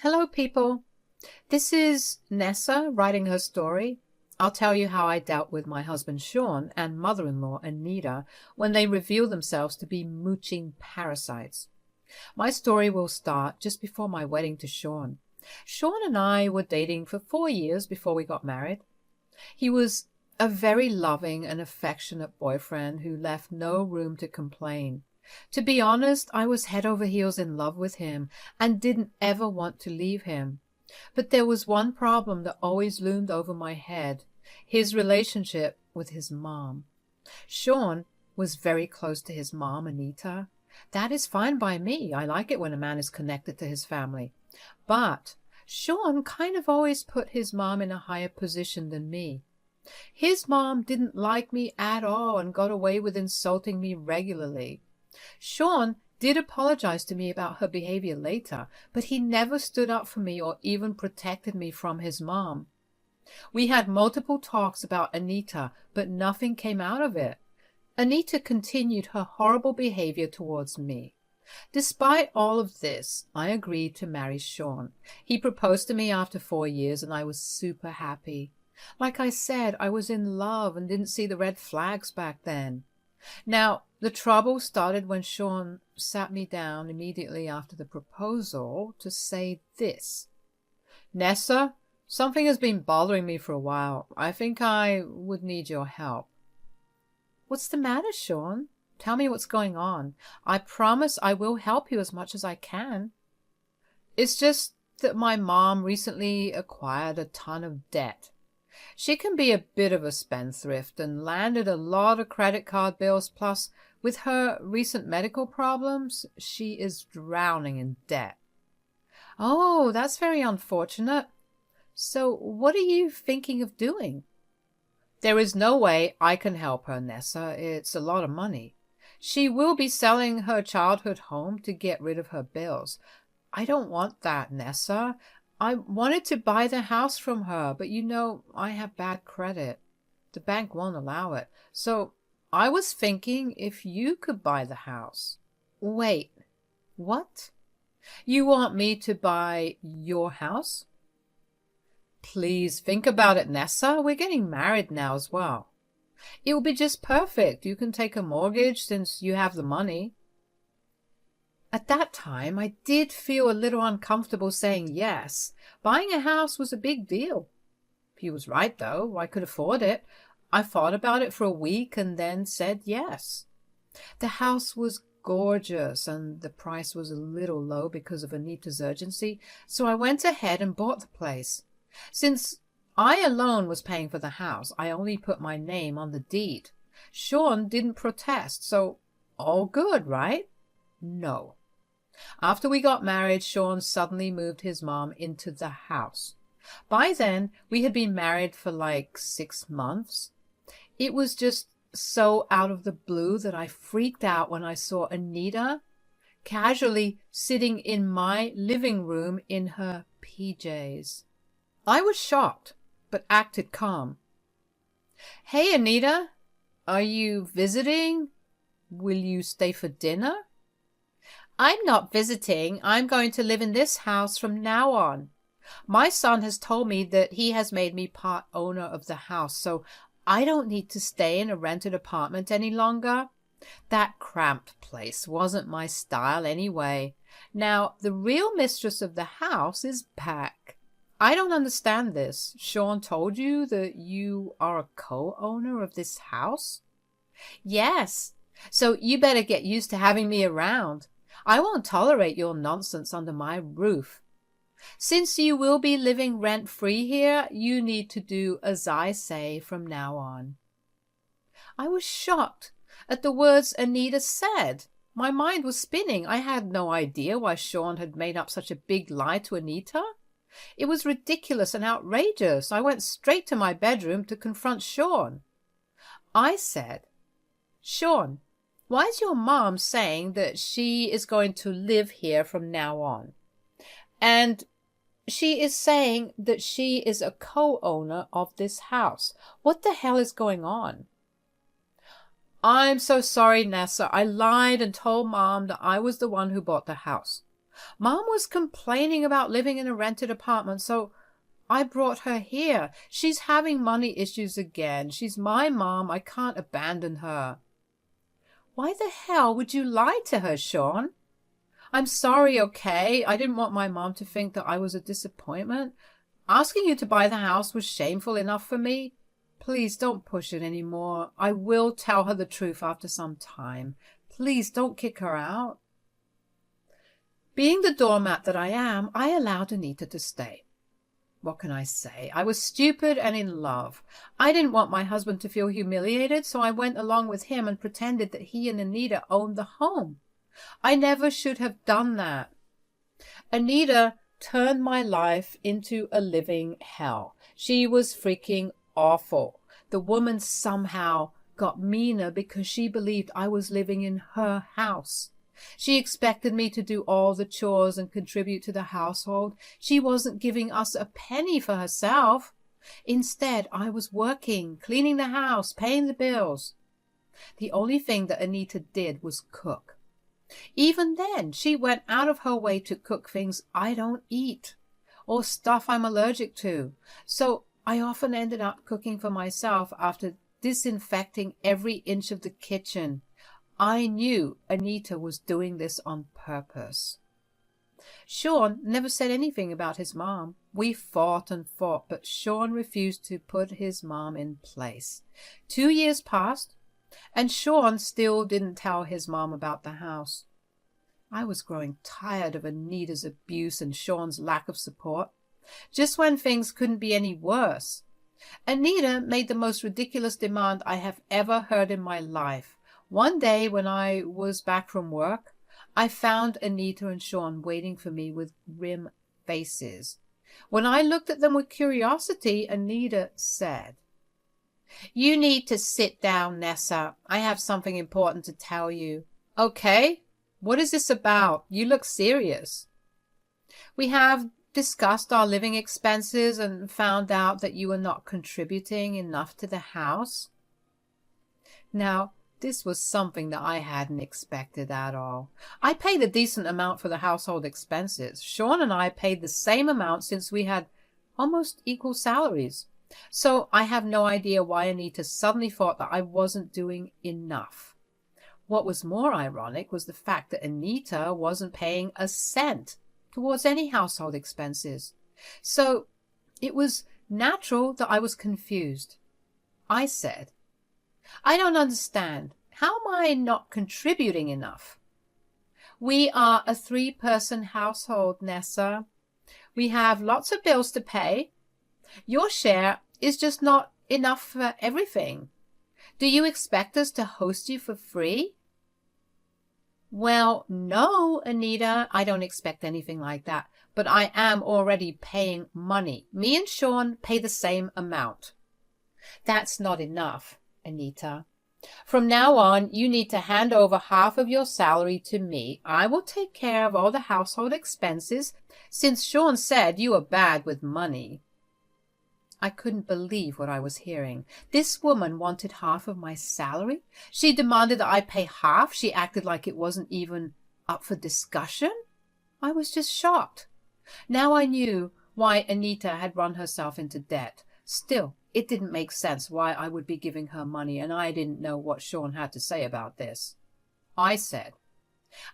Hello, people. This is Nessa writing her story. I'll tell you how I dealt with my husband Sean and mother-in-law Anita when they revealed themselves to be mooching parasites. My story will start just before my wedding to Sean. Sean and I were dating for 4 years before we got married. He was a very loving and affectionate boyfriend who left no room to complain. To be honest, I was head over heels in love with him and didn't ever want to leave him. But there was one problem that always loomed over my head: his relationship with his mom. Sean was very close to his mom, Anita. That is fine by me. I like it when a man is connected to his family. But Sean kind of always put his mom in a higher position than me. His mom didn't like me at all and got away with insulting me regularly. Sean did apologize to me about her behavior later, but he never stood up for me or even protected me from his mom. We had multiple talks about Anita, but nothing came out of it. Anita continued her horrible behavior towards me. Despite all of this, I agreed to marry Sean. He proposed to me after 4 years, and I was super happy. Like I said, I was in love and didn't see the red flags back then. Now, the trouble started when Sean sat me down immediately after the proposal to say this: "Nessa, something has been bothering me for a while. I think I would need your help." "What's the matter, Sean? Tell me what's going on. I promise I will help you as much as I can." "It's just that my mom recently acquired a ton of debt. She can be a bit of a spendthrift and landed a lot of credit card bills, plus with her recent medical problems, she is drowning in debt." "Oh, that's very unfortunate. So what are you thinking of doing?" "There is no way I can help her, Nessa. It's a lot of money. She will be selling her childhood home to get rid of her bills. I don't want that, Nessa. I wanted to buy the house from her, but I have bad credit. The bank won't allow it. So I was thinking if you could buy the house." "Wait, what? You want me to buy your house?" "Please think about it, Nessa. We're getting married now as well. It will be just perfect. You can take a mortgage since you have the money." At that time, I did feel a little uncomfortable saying yes. Buying a house was a big deal. He was right, though. I could afford it. I thought about it for a week and then said yes. The house was gorgeous, and the price was a little low because of Anita's urgency, so I went ahead and bought the place. Since I alone was paying for the house, I only put my name on the deed. Sean didn't protest, so all good, right? No. After we got married, Sean suddenly moved his mom into the house. By then, we had been married for like 6 months. It was just so out of the blue that I freaked out when I saw Anita casually sitting in my living room in her PJs. I was shocked, but acted calm. "Hey, Anita, are you visiting? Will you stay for dinner?" "I'm not visiting. I'm going to live in this house from now on. My son has told me that he has made me part owner of the house, so I don't need to stay in a rented apartment any longer. That cramped place wasn't my style anyway. Now, the real mistress of the house is back. I don't understand this. Sean told you that you are a co-owner of this house?" "Yes. So you better get used to having me around. I won't tolerate your nonsense under my roof. Since you will be living rent-free here, you need to do as I say from now on." I was shocked at the words Anita said. My mind was spinning. I had no idea why Sean had made up such a big lie to Anita. It was ridiculous and outrageous. I went straight to my bedroom to confront Sean. I said, "Sean, why is your mom saying that she is going to live here from now on? And she is saying that she is a co-owner of this house. What the hell is going on?" "I'm so sorry, Nessa. I lied and told Mom that I was the one who bought the house. Mom was complaining about living in a rented apartment, so I brought her here. She's having money issues again. She's my mom. I can't abandon her." "Why the hell would you lie to her, Sean?" "I'm sorry, okay? I didn't want my mom to think that I was a disappointment. Asking you to buy the house was shameful enough for me. Please don't push it anymore. I will tell her the truth after some time. Please don't kick her out." Being the doormat that I am, I allowed Anita to stay. What can I say? I was stupid and in love. I didn't want my husband to feel humiliated, so I went along with him and pretended that he and Anita owned the home. I never should have done that. Anita turned my life into a living hell. She was freaking awful. The woman somehow got meaner because she believed I was living in her house. She expected me to do all the chores and contribute to the household. She wasn't giving us a penny for herself. Instead, I was working, cleaning the house, paying the bills. The only thing that Anita did was cook. Even then, she went out of her way to cook things I don't eat or stuff I'm allergic to. So I often ended up cooking for myself after disinfecting every inch of the kitchen. I knew Anita was doing this on purpose. Sean never said anything about his mom. We fought and fought, but Sean refused to put his mom in place. 2 years passed, and Sean still didn't tell his mom about the house. I was growing tired of Anita's abuse and Sean's lack of support. Just when things couldn't be any worse, Anita made the most ridiculous demand I have ever heard in my life. One day when I was back from work, I found Anita and Sean waiting for me with grim faces. When I looked at them with curiosity, Anita said, "You need to sit down, Nessa. I have something important to tell you." "Okay, what is this about? You look serious." "We have discussed our living expenses and found out that you are not contributing enough to the house." Now, this was something that I hadn't expected at all. I paid a decent amount for the household expenses. Sean and I paid the same amount since we had almost equal salaries. So I have no idea why Anita suddenly thought that I wasn't doing enough. What was more ironic was the fact that Anita wasn't paying a cent towards any household expenses. So it was natural that I was confused. I said, "I don't understand. How am I not contributing enough?" "We are a 3-person household, Nessa. We have lots of bills to pay. Your share is just not enough for everything. Do you expect us to host you for free?" "Well, no, Anita, I don't expect anything like that. But I am already paying money. Me and Sean pay the same amount." "That's not enough, Anita. From now on, you need to hand over half of your salary to me. I will take care of all the household expenses, since Sean said you are bad with money." I couldn't believe what I was hearing. This woman wanted half of my salary? She demanded that I pay half? She acted like it wasn't even up for discussion? I was just shocked. Now I knew why Anita had run herself into debt. Still, it didn't make sense why I would be giving her money, and I didn't know what Sean had to say about this. I said,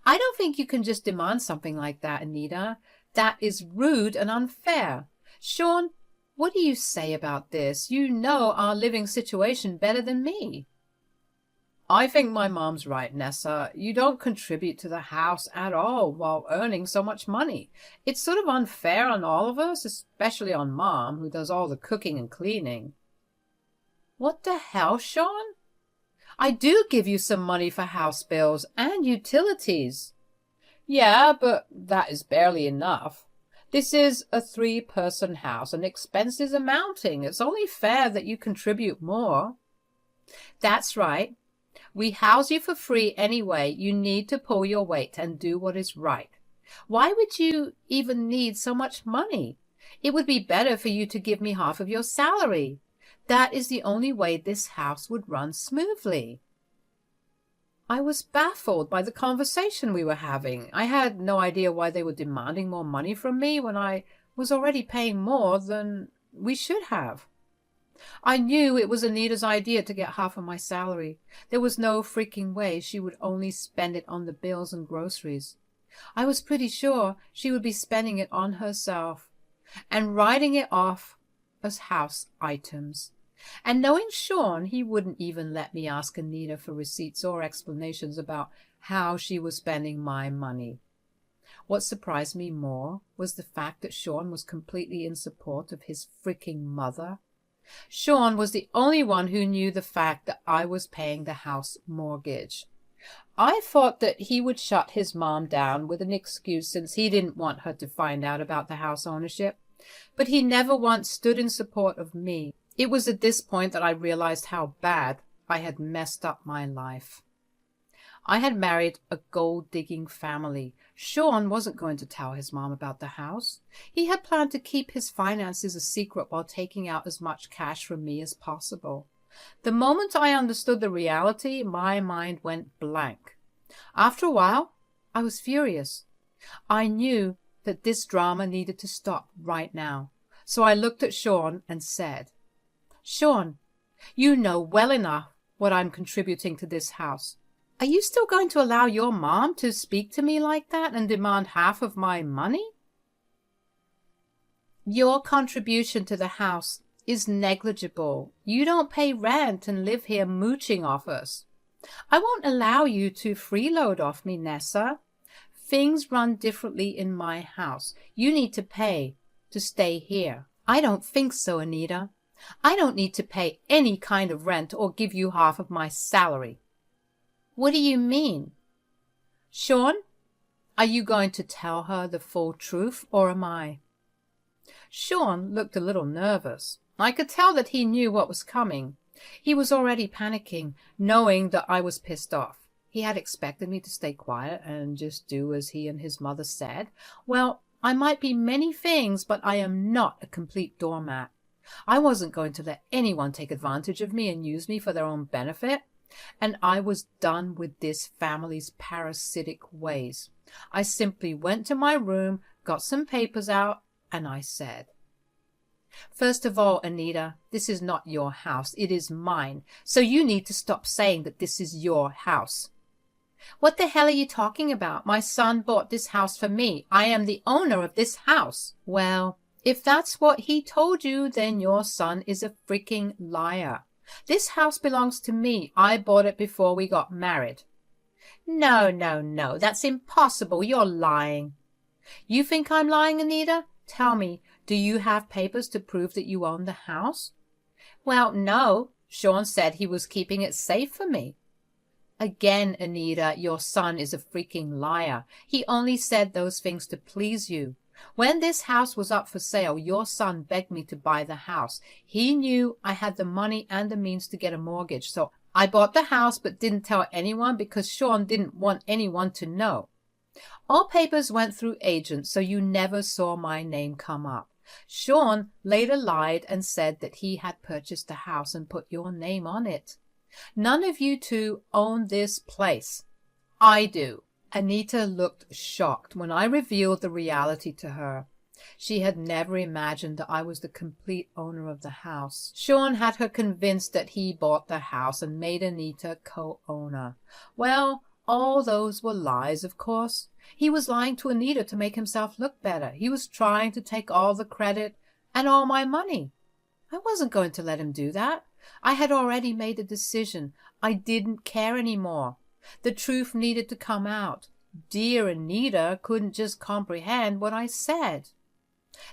"I don't think you can just demand something like that, Anita. That is rude and unfair. Sean, what do you say about this? You know our living situation better than me." "I think my mom's right, Nessa. You don't contribute to the house at all while earning so much money. It's sort of unfair on all of us, especially on Mom, who does all the cooking and cleaning." "What the hell, Sean? I do give you some money for house bills and utilities." "Yeah, but that is barely enough. This is a 3-person house and expenses are mounting. It's only fair that you contribute more." "That's right. We house you for free anyway. You need to pull your weight and do what is right. Why would you even need so much money? It would be better for you to give me half of your salary. That is the only way this house would run smoothly." I was baffled by the conversation we were having. I had no idea why they were demanding more money from me when I was already paying more than we should have. I knew it was Anita's idea to get half of my salary. There was no freaking way she would only spend it on the bills and groceries. I was pretty sure she would be spending it on herself and writing it off as house items. And knowing Sean, he wouldn't even let me ask Anita for receipts or explanations about how she was spending my money. What surprised me more was the fact that Sean was completely in support of his freaking mother. Sean was the only one who knew the fact that I was paying the house mortgage. I thought that he would shut his mom down with an excuse since he didn't want her to find out about the house ownership, but he never once stood in support of me. It was at this point that I realized how bad I had messed up my life. I had married a gold-digging family. Sean wasn't going to tell his mom about the house. He had planned to keep his finances a secret while taking out as much cash from me as possible. The moment I understood the reality, my mind went blank. After a while, I was furious. I knew that this drama needed to stop right now. So I looked at Sean and said, "Sean, you know well enough what I'm contributing to this house. Are you still going to allow your mom to speak to me like that and demand half of my money? Your contribution to the house is negligible. You don't pay rent and live here mooching off us. I won't allow you to freeload off me, Nessa. Things run differently in my house. You need to pay to stay here." "I don't think so, Anita. I don't need to pay any kind of rent or give you half of my salary." "What do you mean?" "Sean, are you going to tell her the full truth, or am I?" Sean looked a little nervous. I could tell that he knew what was coming. He was already panicking, knowing that I was pissed off. He had expected me to stay quiet and just do as he and his mother said. Well, I might be many things, but I am not a complete doormat. I wasn't going to let anyone take advantage of me and use me for their own benefit. And I was done with this family's parasitic ways. I simply went to my room, got some papers out, and I said, "First of all, Anita, this is not your house. It is mine. So you need to stop saying that this is your house." "What the hell are you talking about? My son bought this house for me. I am the owner of this house." "Well, if that's what he told you, then your son is a freaking liar. This house belongs to me. I bought it before we got married." No, that's impossible. You're lying." "You think I'm lying, Anita? Tell me, do you have papers to prove that you own the house?" "Well, no. Sean said he was keeping it safe for me." Again, Anita, your son is a freaking liar. He only said those things to please you. When this house was up for sale, your son begged me to buy the house. He knew I had the money and the means to get a mortgage, so I bought the house but didn't tell anyone because Sean didn't want anyone to know. All papers went through agents, so you never saw my name come up. Sean later lied and said that he had purchased the house and put your name on it. None of you two own this place. I do. Anita looked shocked when I revealed the reality to her. She had never imagined that I was the complete owner of the house. Sean had her convinced that he bought the house and made Anita co-owner. Well, all those were lies, of course. He was lying to Anita to make himself look better. He was trying to take all the credit and all my money. I wasn't going to let him do that. I had already made a decision. I didn't care anymore. The truth needed to come out. Dear Anita couldn't just comprehend what I said.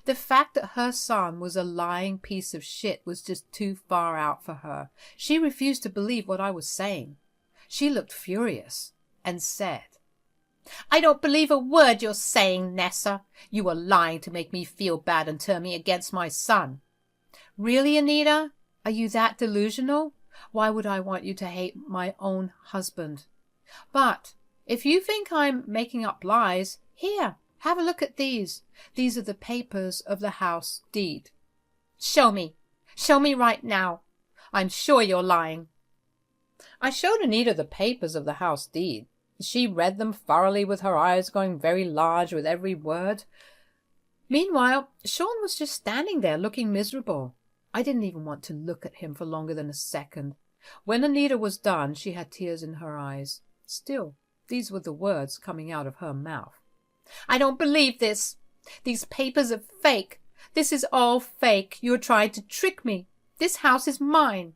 The fact that her son was a lying piece of shit was just too far out for her. She refused to believe what I was saying. She looked furious and said, "I don't believe a word you're saying, Nessa. You are lying to make me feel bad and turn me against my son." "Really, Anita? Are you that delusional? Why would I want you to hate my own husband? But if you think I'm making up lies, here, have a look at these. These are the papers of the house deed." "Show me. Show me right now. I'm sure you're lying." I showed Anita the papers of the house deed. She read them thoroughly with her eyes going very large with every word. Meanwhile, Sean was just standing there looking miserable. I didn't even want to look at him for longer than a second. When Anita was done, she had tears in her eyes. Still, these were the words coming out of her mouth. "I don't believe this. These papers are fake. This is all fake. You're trying to trick me. This house is mine."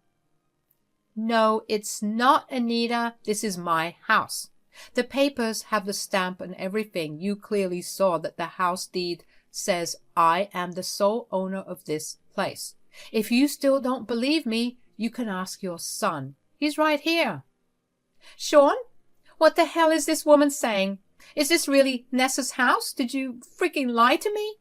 "No, it's not, Anita. This is my house. The papers have the stamp and everything. You clearly saw that the house deed says I am the sole owner of this place. If you still don't believe me, you can ask your son. He's right here." "Sean, what the hell is this woman saying? Is this really Nessa's house? Did you freaking lie to me?"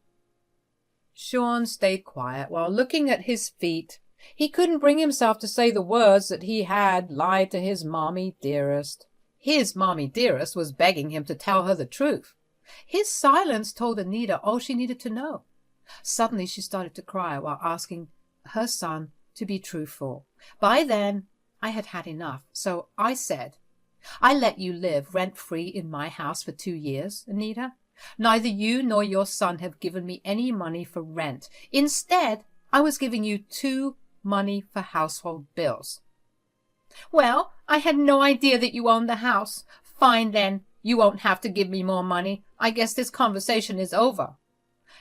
Sean stayed quiet while looking at his feet. He couldn't bring himself to say the words that he had lied to his mommy dearest. His mommy dearest was begging him to tell her the truth. His silence told Anita all she needed to know. Suddenly she started to cry while asking her son to be truthful. By then, I had had enough, so I said, "I let you live rent-free in my house for 2 years, Anita. Neither you nor your son have given me any money for rent. Instead, I was giving you money for household bills." "Well, I had no idea that you owned the house. Fine then, you won't have to give me more money. I guess this conversation is over."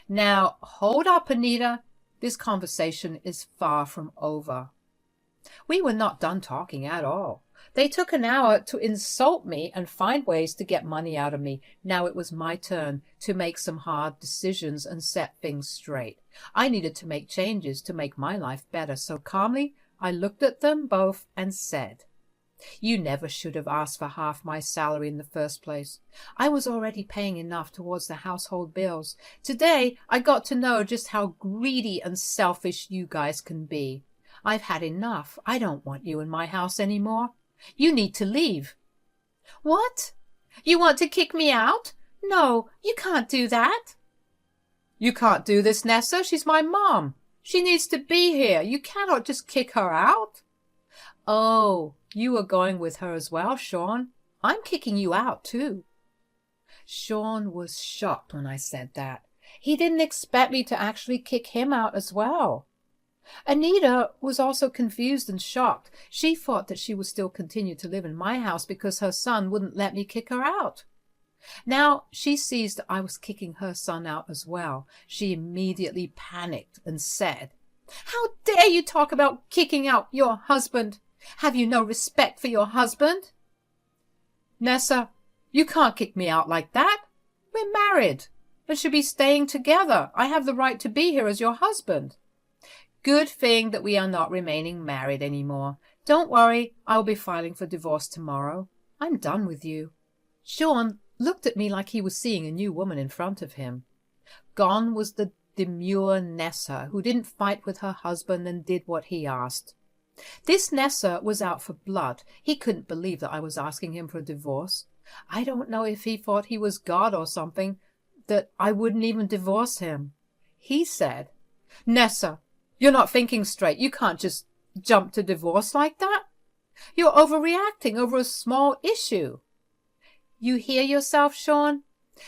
"Now, hold up, Anita. This conversation is far from over." We were not done talking at all. They took an hour to insult me and find ways to get money out of me. Now it was my turn to make some hard decisions and set things straight. I needed to make changes to make my life better, so calmly I looked at them both and said, "You never should have asked for half my salary in the first place. I was already paying enough towards the household bills. Today I got to know just how greedy and selfish you guys can be. I've had enough. I don't want you in my house anymore. You need to leave." "What? You want to kick me out? No, you can't do that." "You can't do this, Nessa. She's my mom. She needs to be here. You cannot just kick her out." "Oh, you are going with her as well, Sean. I'm kicking you out too." Sean was shocked when I said that. He didn't expect me to actually kick him out as well. Anita was also confused and shocked. She thought that she would still continue to live in my house because her son wouldn't let me kick her out. Now she sees that I was kicking her son out as well. She immediately panicked and said, "How dare you talk about kicking out your husband? Have you no respect for your husband?" "Nessa, you can't kick me out like that. We're married and should be staying together. I have the right to be here as your husband." "Good thing that we are not remaining married anymore. Don't worry, I'll be filing for divorce tomorrow. I'm done with you." Sean looked at me like he was seeing a new woman in front of him. Gone was the demure Nessa, who didn't fight with her husband and did what he asked. This Nessa was out for blood. He couldn't believe that I was asking him for a divorce. I don't know if he thought he was God or something, that I wouldn't even divorce him. He said, "Nessa, you're not thinking straight. You can't just jump to divorce like that. You're overreacting over a small issue." You hear yourself, Sean?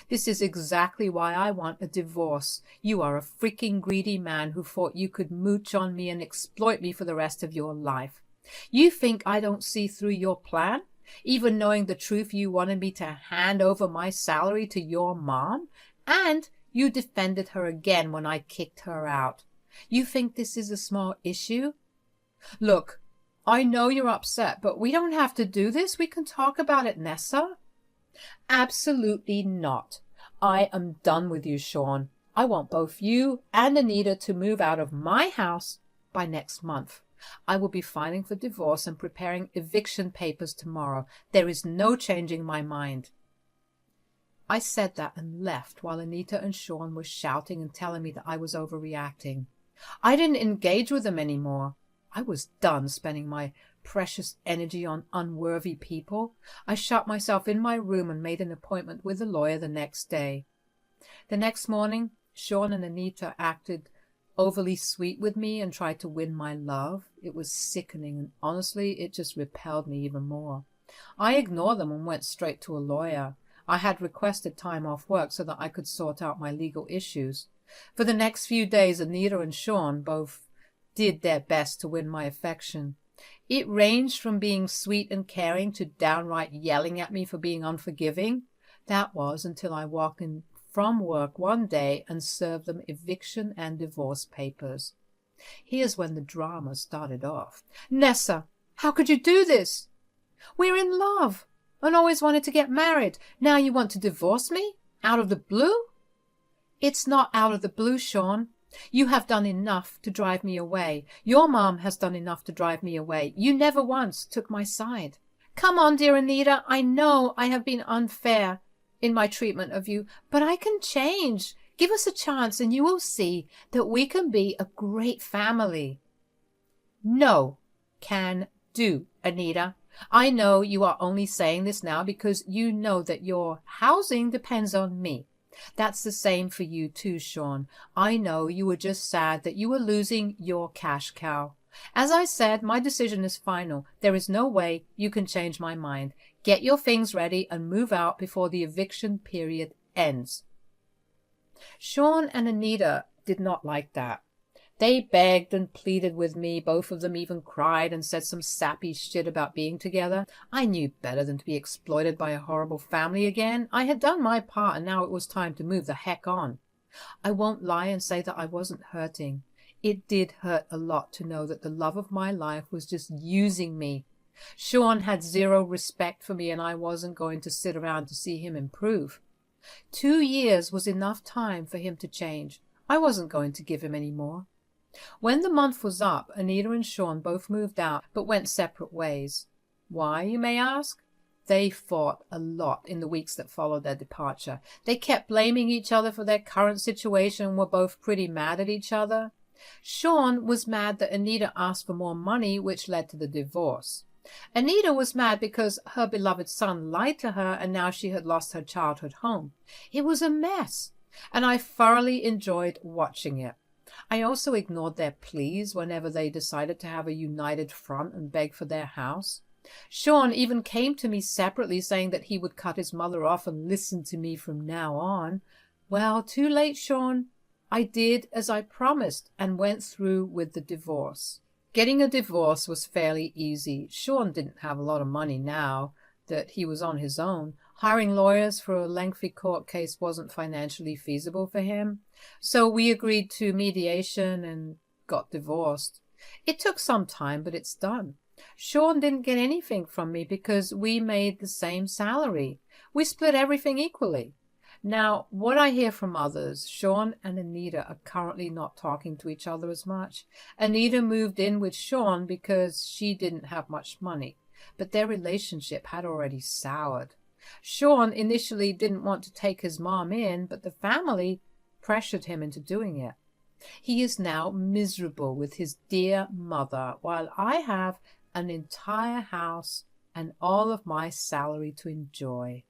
This is exactly why I want a divorce. You are a freaking greedy man who thought you could mooch on me and exploit me for the rest of your life. You think I don't see through your plan? Even knowing the truth, you wanted me to hand over my salary to your mom? And you defended her again when I kicked her out. You think this is a small issue? Look, I know you're upset, but we don't have to do this. We can talk about it, Nessa. Absolutely not. I am done with you, Sean. I want both you and Anita to move out of my house by next month. I will be filing for divorce and preparing eviction papers tomorrow. There is no changing my mind. I said that and left while Anita and Sean were shouting and telling me that I was overreacting. I didn't engage with them anymore. I was done spending my precious energy on unworthy people. I shut myself in my room and made an appointment with a lawyer the next day. The next morning, Sean and Anita acted overly sweet with me and tried to win my love. It was sickening, and honestly, it just repelled me even more. I ignored them and went straight to a lawyer. I had requested time off work so that I could sort out my legal issues. For the next few days, Anita and Sean both did their best to win my affection. It ranged from being sweet and caring to downright yelling at me for being unforgiving. That was until I walked in from work one day and served them eviction and divorce papers. Here's when the drama started off. Nessa, how could you do this? We're in love and always wanted to get married. Now you want to divorce me? Out of the blue? It's not out of the blue, Sean. You have done enough to drive me away. Your mom has done enough to drive me away. You never once took my side. Come on, dear Anita. I know I have been unfair in my treatment of you, but I can change. Give us a chance and you will see that we can be a great family. No, can do, Anita. I know you are only saying this now because you know that your housing depends on me. That's the same for you too, Sean. I know you were just sad that you were losing your cash cow. As I said, my decision is final. There is no way you can change my mind. Get your things ready and move out before the eviction period ends. Sean and Anita did not like that. They begged and pleaded with me. Both of them even cried and said some sappy shit about being together. I knew better than to be exploited by a horrible family again. I had done my part and now it was time to move the heck on. I won't lie and say that I wasn't hurting. It did hurt a lot to know that the love of my life was just using me. Sean had zero respect for me and I wasn't going to sit around to see him improve. 2 years was enough time for him to change. I wasn't going to give him any more. When the month was up, Anita and Sean both moved out but went separate ways. Why, you may ask? They fought a lot in the weeks that followed their departure. They kept blaming each other for their current situation and were both pretty mad at each other. Sean was mad that Anita asked for more money, which led to the divorce. Anita was mad because her beloved son lied to her and now she had lost her childhood home. It was a mess, and I thoroughly enjoyed watching it. I also ignored their pleas whenever they decided to have a united front and beg for their house. Sean even came to me separately saying that he would cut his mother off and listen to me from now on. Well, too late, Sean. I did as I promised and went through with the divorce. Getting a divorce was fairly easy. Sean didn't have a lot of money now that he was on his own. Hiring lawyers for a lengthy court case wasn't financially feasible for him. So we agreed to mediation and got divorced. It took some time, but it's done. Sean didn't get anything from me because we made the same salary. We split everything equally. Now, what I hear from others, Sean and Anita are currently not talking to each other as much. Anita moved in with Sean because she didn't have much money, but their relationship had already soured. Sean initially didn't want to take his mom in, but the family pressured him into doing it. He is now miserable with his dear mother, while I have an entire house and all of my salary to enjoy.